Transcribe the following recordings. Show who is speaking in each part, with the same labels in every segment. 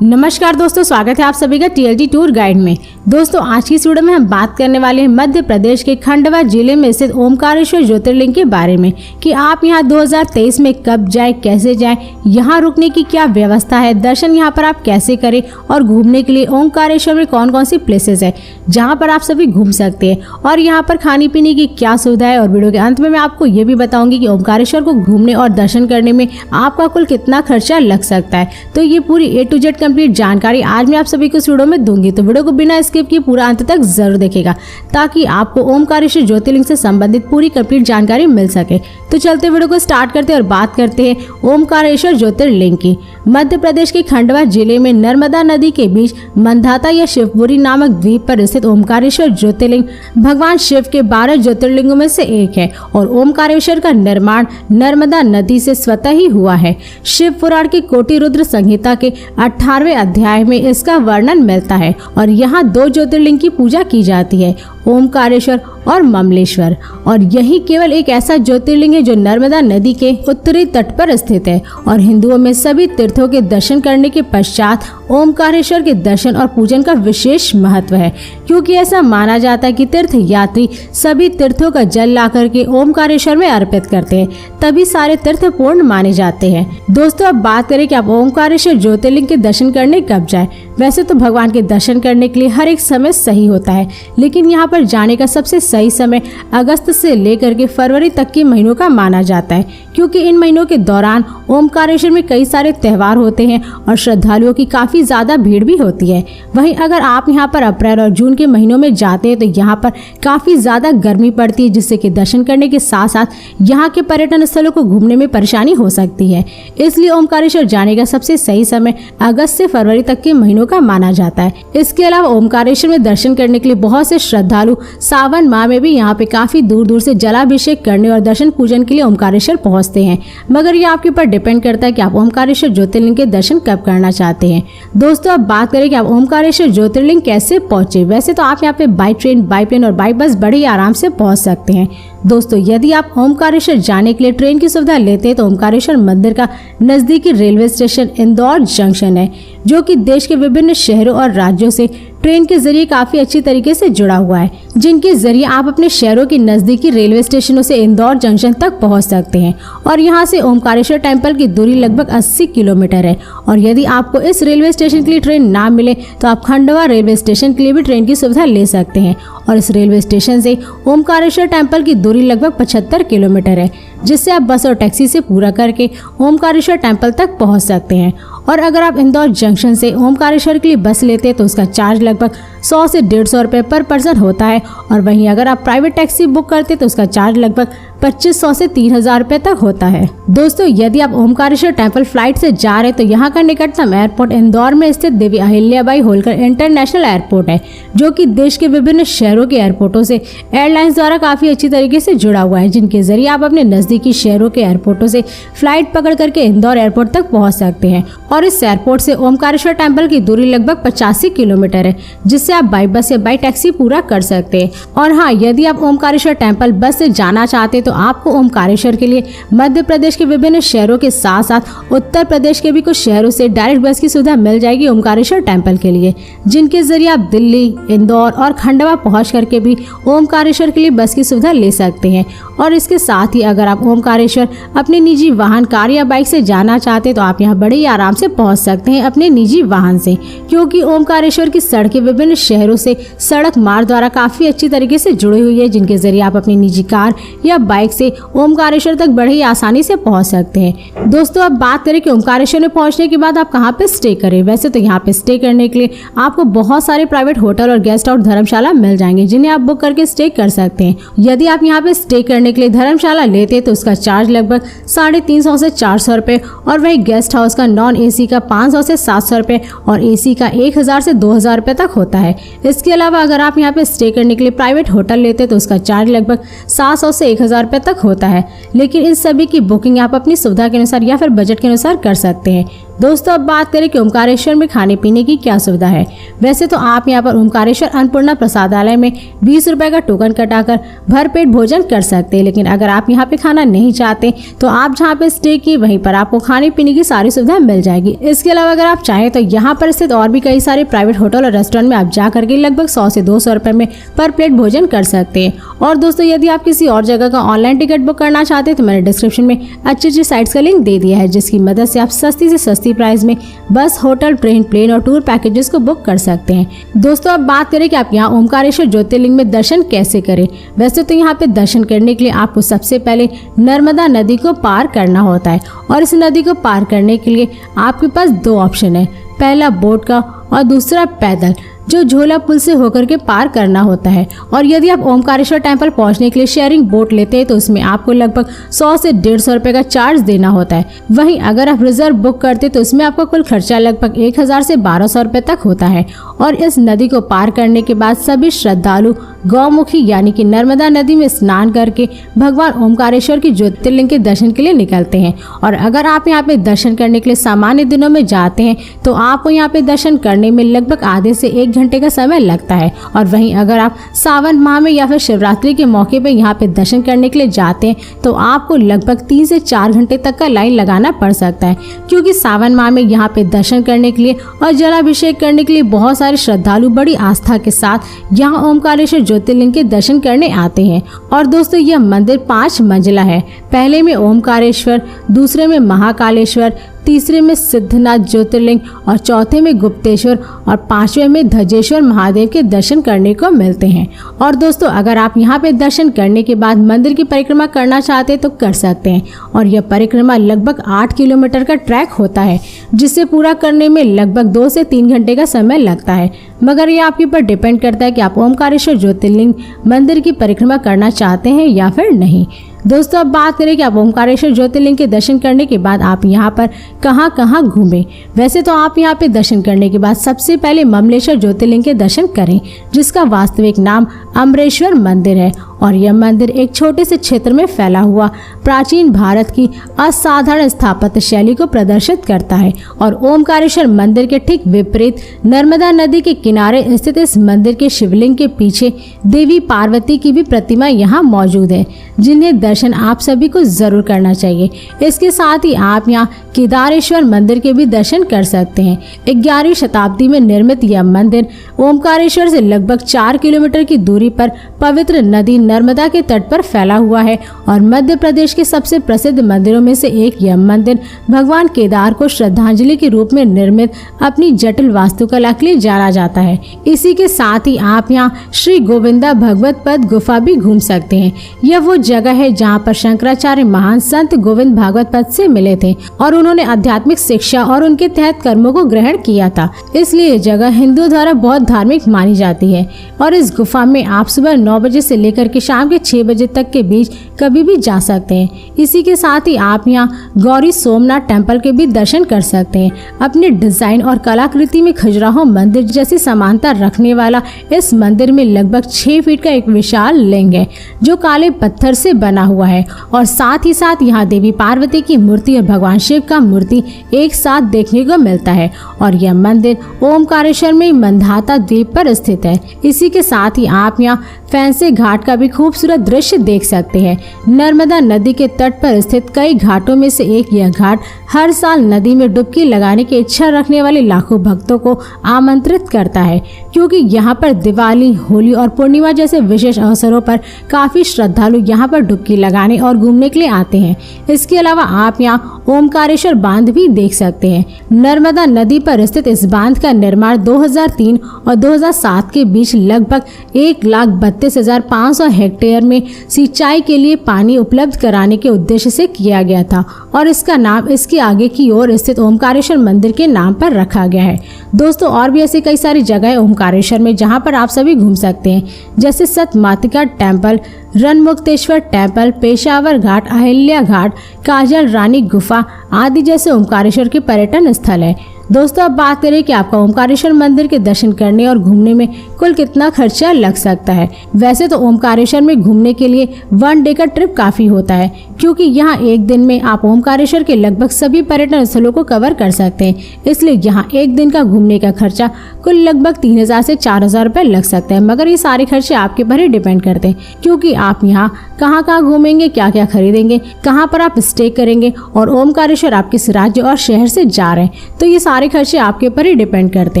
Speaker 1: नमस्कार दोस्तों, स्वागत है आप सभी का TLT टूर गाइड में। दोस्तों आज की इस वीडियो में हम बात करने वाले हैं मध्य प्रदेश के खंडवा जिले में स्थित ओमकारेश्वर ज्योतिर्लिंग के बारे में कि आप यहां 2023 में कब जाएं, कैसे जाएं, यहां रुकने की क्या व्यवस्था है, दर्शन यहां पर आप कैसे करें और घूमने के लिए ओमकारेश्वर में कौन कौन सी प्लेसेस है जहां पर आप सभी घूम सकते हैं और यहाँ पर खाने पीने की क्या सुविधा है। और वीडियो के अंत में मैं आपको ये भी बताऊंगी कि ओमकारेश्वर को घूमने और दर्शन करने में आपका कुल कितना खर्चा लग सकता है। तो ये पूरी A to Z कंप्लीट जानकारी आज मैं आप सभी को इस वीडियो में दूंगी, तो वीडियो को बिना स्किप किए पूरा अंत तक जरूर देखेगा ताकि आपको ओमकारेश्वर ज्योतिर्लिंग से संबंधित पूरी कंप्लीट जानकारी मिल सके। तो चलते वीडियो को स्टार्ट करते हैं और बात करते हैं ओमकारेश्वर ज्योतिर्लिंग की। मध्य प्रदेश के खंडवा जिले में नर्मदा नदी के बीच मंधाता या शिवपुरी नामक द्वीप पर स्थित ओमकारेश्वर ज्योतिर्लिंग भगवान शिव के 12 ज्योतिर्लिंगों में से एक है और ओमकारेश्वर का निर्माण नर्मदा नदी से स्वतः ही हुआ है। शिव पुराण की कोटि रुद्र संहिता के 18वें अध्याय में इसका वर्णन मिलता है और यहाँ 2 ज्योतिर्लिंग की पूजा की जाती है, ओमकारेश्वर और ममलेश्वर। और यही केवल एक ऐसा ज्योतिर्लिंग है जो नर्मदा नदी के उत्तरी तट पर स्थित है और हिंदुओं में सभी तीर्थों के दर्शन करने के पश्चात ओमकारेश्वर के दर्शन और पूजन का विशेष महत्व है, क्योंकि ऐसा माना जाता है कि तीर्थ यात्री सभी तीर्थों का जल लाकर के ओमकारेश्वर में अर्पित करते हैं, तभी सारे तीर्थ पूर्ण माने जाते हैं। दोस्तों अब बात करें कि आप ओमकारेश्वर ज्योतिर्लिंग के दर्शन करने कब जाए। वैसे तो भगवान के दर्शन करने के लिए हर एक समय सही होता है, लेकिन यहाँ पर जाने का सबसे सही समय अगस्त से लेकर के फरवरी तक के महीनों का माना जाता है, क्योंकि इन महीनों के दौरान ओमकारेश्वर में कई सारे त्यौहार होते हैं और श्रद्धालुओं की काफी ज्यादा भीड़ भी होती है। वहीं अगर आप यहाँ पर अप्रैल और जून के महीनों में जाते हैं तो यहाँ पर काफी ज्यादा गर्मी पड़ती है, जिससे कि दर्शन करने के साथ साथ यहाँ के पर्यटन स्थलों को घूमने में परेशानी हो सकती है। इसलिए ओमकारेश्वर जाने का सबसे सही समय अगस्त से फरवरी तक के महीनों का माना जाता है। इसके अलावा ओमकारेश्वर में दर्शन करने के लिए बहुत से श्रद्धालु सावन माह में भी यहाँ पे काफी दूर दूर से जलाभिषेक करने और दर्शन पूजन के लिए ओमकारेश्वर पहुँचते हैं, मगर ये आपके ऊपर डिपेंड करता है कि आप ओमकारेश्वर ज्योतिर्लिंग के दर्शन कब करना चाहते हैं। दोस्तों अब बात करें कि आप ओमकारेश्वर ज्योतिर्लिंग कैसे पहुंचे। वैसे तो आप यहाँ पे बाई ट्रेन, बाई प्लेन और बाई बस बड़े ही आराम से पहुंच सकते हैं। दोस्तों यदि आप ओमकारेश्वर जाने के लिए ट्रेन की सुविधा लेते हैं तो ओमकारेश्वर मंदिर का नजदीकी रेलवे स्टेशन इंदौर जंक्शन है, जो कि देश के विभिन्न शहरों और राज्यों से ट्रेन के जरिए काफी अच्छी तरीके से जुड़ा हुआ है, जिनके जरिए आप अपने शहरों के नजदीकी रेलवे स्टेशनों से इंदौर जंक्शन तक पहुंच सकते हैं। और यहां से ओमकारेश्वर टेम्पल की दूरी लगभग 80 किलोमीटर है। और यदि आपको इस रेलवे स्टेशन के लिए ट्रेन ना मिले तो आप खंडवा रेलवे स्टेशन के लिए भी ट्रेन की सुविधा ले सकते हैं और इस रेलवे स्टेशन से ओमकारेश्वर टेम्पल की दूरी लगभग 75 किलोमीटर है, जिससे आप बस और टैक्सी से पूरा करके ओमकारेश्वर टेम्पल तक पहुंच सकते हैं। और अगर आप इंदौर जंक्शन से ओमकारेश्वर के लिए बस लेते हैं तो उसका चार्ज लगभग 100 से 150 रुपये पर पर्सन होता है। और वहीं अगर आप प्राइवेट टैक्सी बुक करते तो उसका चार्ज लगभग 2500 से 3000 रुपये तक होता है। दोस्तों यदि आप ओमकारेश्वर टेम्पल फ्लाइट से जा रहे हैं तो यहाँ का निकटतम एयरपोर्ट इंदौर में स्थित देवी अहिल्याबाई होलकर इंटरनेशनल एयरपोर्ट है, जो कि देश के विभिन्न शहरों के एयरपोर्टों से एयरलाइंस द्वारा काफी अच्छी तरीके से जुड़ा हुआ है, जिनके जरिए आप अपने नजदीकी शहरों के एयरपोर्टों से फ्लाइट पकड़ करके इंदौर एयरपोर्ट तक पहुँच सकते हैं। और इस एयरपोर्ट से ओमकारेश्वर टेम्पल की दूरी लगभग 85 किलोमीटर है, जिससे आप बाई बस या बाई टैक्सी पूरा कर सकते हैं। और हाँ, यदि आप ओमकारेश्वर टेम्पल बस से जाना चाहते हैं तो आपको ओमकारेश्वर के लिए मध्य प्रदेश के विभिन्न शहरों के साथ साथ उत्तर प्रदेश के भी कुछ शहरों से डायरेक्ट बस की सुविधा मिल जाएगी ओमकारेश्वर टेम्पल के लिए, जिनके जरिए आप दिल्ली, इंदौर और खंडवा पहुंच करके भी ओमकारेश्वर के लिए बस की सुविधा ले सकते हैं। और इसके साथ ही अगर आप ओमकारेश्वर अपने निजी वाहन, कार या बाइक से जाना चाहते हैं तो आप यहाँ बड़े ही आराम से पहुंच सकते हैं अपने निजी वाहन से, क्योंकि ओमकारेश्वर की सड़कें विभिन्न शहरों से सड़क मार्ग द्वारा काफी अच्छी तरीके से जुड़ी हुई है, जिनके जरिए आप अपनी निजी कार या बाइक से ओमकारेश्वर तक बड़े ही आसानी से पहुंच सकते हैं। दोस्तों अब बात करें कि ओमकारेश्वर में पहुंचने के बाद आप कहां पे स्टे करें। वैसे तो यहाँ पे स्टे करने के लिए आपको बहुत सारे प्राइवेट होटल और गेस्ट हाउस धर्मशाला मिल जाएंगे, जिन्हें आप बुक करके स्टे कर सकते हैं। यदि आप यहाँ पे स्टे करने के लिए धर्मशाला लेते हैं तो उसका चार्ज लगभग 350 से 400 रुपये और वही गेस्ट हाउस का नॉन AC का 500 से 700 रुपये और AC का 1000 से 2000 रुपये तक होता है। इसके अलावा अगर आप यहाँ पे स्टे करने के लिए प्राइवेट होटल लेते हैं तो उसका चार्ज लगभग 700 से 1000 रुपये तक होता है, लेकिन इन सभी की बुकिंग आप अपनी सुविधा के अनुसार या फिर बजट के अनुसार कर सकते हैं। दोस्तों अब बात करें कि ओमकारेश्वर में खाने पीने की क्या सुविधा है। वैसे तो आप यहाँ पर ओमकारेश्वर अन्नपूर्णा प्रसादालय में 20 रुपए का टोकन कटाकर भरपेट भोजन कर सकते हैं, लेकिन अगर आप यहाँ पे खाना नहीं चाहते तो आप जहाँ पे स्टे किए वहीं पर आपको खाने पीने की सारी सुविधा मिल जाएगी। इसके अलावा अगर आप चाहें तो यहाँ पर स्थित और भी कई सारे प्राइवेट होटल और रेस्टोरेंट में आप जा करके लगभग 100 से 200 रुपए में पर प्लेट भोजन कर सकते हैं। और दोस्तों यदि आप किसी और जगह का ऑनलाइन टिकट बुक करना चाहते हैं तो मैंने डिस्क्रिप्शन में अच्छी साइट्स का लिंक दे दिया है, जिसकी मदद से आप सस्ती से सस्ती प्राइस में बस, होटल, ट्रेन, प्लेन और टूर पैकेजेस को बुक कर सकते हैं। दोस्तों अब बात करें कि आप यहाँ ओमकारेश्वर ज्योतिर्लिंग में दर्शन कैसे करें। वैसे तो यहाँ पे दर्शन करने के लिए आपको सबसे पहले नर्मदा नदी को पार करना होता है और इस नदी को पार करने के लिए आपके पास 2 ऑप्शन है, पहला बोट का और दूसरा पैदल, जो झोला पुल से होकर के पार करना होता है। और यदि आप ओमकारेश्वर टेम्पल पहुंचने के लिए शेयरिंग बोट लेते हैं तो उसमें आपको लगभग 100 से 150 रुपए का चार्ज देना होता है। वहीं अगर आप रिजर्व बुक करते तो उसमें आपका कुल खर्चा लगभग 1000 से 1200 रुपए तक होता है। और इस नदी को पार करने के बाद सभी श्रद्धालु गौमुखी यानी कि नर्मदा नदी में स्नान करके भगवान ओमकारेश्वर की ज्योतिर्लिंग के दर्शन के लिए निकलते हैं। और अगर आप यहाँ पे दर्शन करने के लिए सामान्य दिनों में जाते हैं तो आपको यहाँ पे दर्शन करने में लगभग आधे से 1 घंटे का समय लगता है। और वहीं अगर आप सावन माह में या फिर शिवरात्रि के मौके पे यहाँ पे दर्शन करने के लिए जाते हैं तो आपको लगभग 3 से 4 घंटे तक का लाइन लगाना पड़ सकता है, क्योंकि सावन माह में यहाँ पे दर्शन करने के लिए और जलाभिषेक करने के लिए बहुत सारे श्रद्धालु बड़ी आस्था के साथ यहाँ ओमकारेश्वर ज्योतिर्लिंग के दर्शन करने आते हैं। और दोस्तों यह मंदिर 5 मंजिला है। पहले में ओमकारेश्वर, दूसरे में महाकालेश्वर, तीसरे में सिद्धनाथ ज्योतिर्लिंग और चौथे में गुप्तेश्वर और 5वें में धजेश्वर महादेव के दर्शन करने को मिलते हैं। और दोस्तों अगर आप यहाँ पे दर्शन करने के बाद मंदिर की परिक्रमा करना चाहते हैं तो कर सकते हैं। और यह परिक्रमा लगभग 8 किलोमीटर का ट्रैक होता है, जिसे पूरा करने में लगभग 2 से 3 घंटे का समय लगता है। मगर ये आपके ऊपर डिपेंड करता है कि आप ओमकारेश्वर ज्योतिर्लिंग मंदिर की परिक्रमा करना चाहते हैं या फिर नहीं। दोस्तों अब बात करें कि आप ओमकारेश्वर ज्योतिर्लिंग के दर्शन करने के बाद आप यहाँ पर कहाँ घूमें। वैसे तो आप यहाँ पे दर्शन करने के बाद सबसे पहले ममलेश्वर ज्योतिर्लिंग के दर्शन करें, जिसका वास्तविक नाम अमरेश्वर मंदिर है। और यह मंदिर एक छोटे से क्षेत्र में फैला हुआ प्राचीन भारत की असाधारण स्थापत्य शैली को प्रदर्शित करता है। और ओमकारेश्वर मंदिर के ठीक विपरीत नर्मदा नदी के किनारे स्थित इस मंदिर के शिवलिंग के पीछे देवी पार्वती की भी प्रतिमा यहाँ मौजूद है, जिन्हें दर्शन आप सभी को जरूर करना चाहिए। इसके साथ ही आप यहाँ केदारेश्वर मंदिर के भी दर्शन कर सकते हैं। 11वीं शताब्दी में निर्मित यह मंदिर ओमकारेश्वर से लगभग 4 किलोमीटर की दूरी पर पवित्र नदी नर्मदा के तट पर फैला हुआ है। और मध्य प्रदेश के सबसे प्रसिद्ध मंदिरों में से एक यह मंदिर भगवान केदार को श्रद्धांजलि के रूप में निर्मित अपनी जटिल वास्तुकला के लिए जाना जाता है। इसी के साथ ही आप यहाँ श्री गोविंदा भगवत पद गुफा भी घूम सकते हैं। यह वो जगह है जहाँ पर शंकराचार्य महान संत गोविंद भागवत पद से मिले थे और उन्होंने आध्यात्मिक शिक्षा और उनके तहत कर्मों को ग्रहण किया था। इसलिए यह जगह हिंदुओं द्वारा बहुत धार्मिक मानी जाती है। और इस गुफा में आप सुबह 9 बजे से लेकर के शाम के 6 बजे तक के बीच कभी भी जा सकते हैं। इसी के साथ ही आप यहाँ गौरी सोमनाथ टेम्पल के भी दर्शन कर सकते हैं। अपने डिजाइन और कलाकृति में खजुराहो मंदिर जैसी समानता रखने वाला इस मंदिर में लगभग 6 फीट का एक विशाल लिंग है, जो काले पत्थर से बना हुआ है। और साथ ही साथ यहाँ देवी पार्वती की मूर्ति और भगवान शिव का मूर्ति एक साथ देखने को मिलता है। और यह मंदिर ओमकारेश्वर में मंधाता द्वीप पर स्थित है। इसी के साथ ही आप यहाँ फैंसे घाट का भी खूबसूरत दृश्य देख सकते हैं। नर्मदा नदी के तट पर स्थित कई घाटों में से एक यह घाट हर साल नदी में डुबकी लगाने की इच्छा रखने वाले लाखों भक्तों को आमंत्रित करता है, क्योंकि यहाँ पर दिवाली, होली और पूर्णिमा जैसे विशेष अवसरों पर काफी श्रद्धालु यहाँ पर डुबकी लगाने और घूमने के लिए आते हैं। इसके अलावा आप यहाँ ओमकारेश्वर बांध भी देख सकते हैं। नर्मदा नदी पर स्थित इस बांध का निर्माण 2003 और 2007 के बीच लगभग 1,32,500 हेक्टेयर में सिंचाई के लिए पानी उपलब्ध कराने के उद्देश्य से किया गया था। और इसका नाम इसके आगे की ओर स्थित ओमकारेश्वर मंदिर के नाम पर रखा गया है। दोस्तों और भी ऐसी कई सारी जगह ओमकारेश्वर में जहां पर आप सभी घूम सकते हैं, जैसे सतमातिका टेम्पल, रणमुक्तेश्वर टेम्पल, पेशावर घाट, अहिल्या घाट, काजल रानी गुफा आदि जैसे ओमकारेश्वर के पर्यटन स्थल है। दोस्तों अब बात करें कि आपका ओमकारेश्वर मंदिर के दर्शन करने और घूमने में कुल कितना खर्चा लग सकता है। वैसे तो ओमकारेश्वर में घूमने के लिए 1 डे का ट्रिप काफी होता है, क्योंकि यहाँ एक दिन में आप ओमकारेश्वर के लगभग सभी पर्यटन स्थलों को कवर कर सकते हैं। इसलिए यहाँ एक दिन का घूमने का खर्चा कुल लगभग 3000 से 4000 रुपए लग सकता है। मगर ये सारे खर्चे आपके पर ही डिपेंड करते हैं, क्योंकि आप यहाँ कहाँ कहाँ घूमेंगे, क्या क्या खरीदेंगे, कहाँ पर आप स्टे करेंगे और ओमकारेश्वर आप किस राज्य और शहर से जा रहे हैं, तो ये सारे खर्चे आपके ऊपर ही डिपेंड करते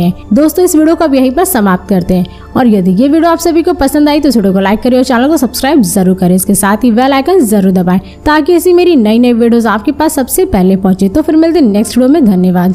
Speaker 1: हैं। दोस्तों इस वीडियो को अब यहीं पर समाप्त करते हैं, और यदि ये वीडियो आप सभी को पसंद आई तो इस वीडियो को लाइक करें और चैनल को सब्सक्राइब जरूर करें। इसके साथ ही बेल आइकन जरूर दबाएं ताकि ऐसी मेरी नई नई वीडियोस आपके पास सबसे पहले पहुंचे। तो फिर मिलते हैं नेक्स्ट वीडियो में। धन्यवाद।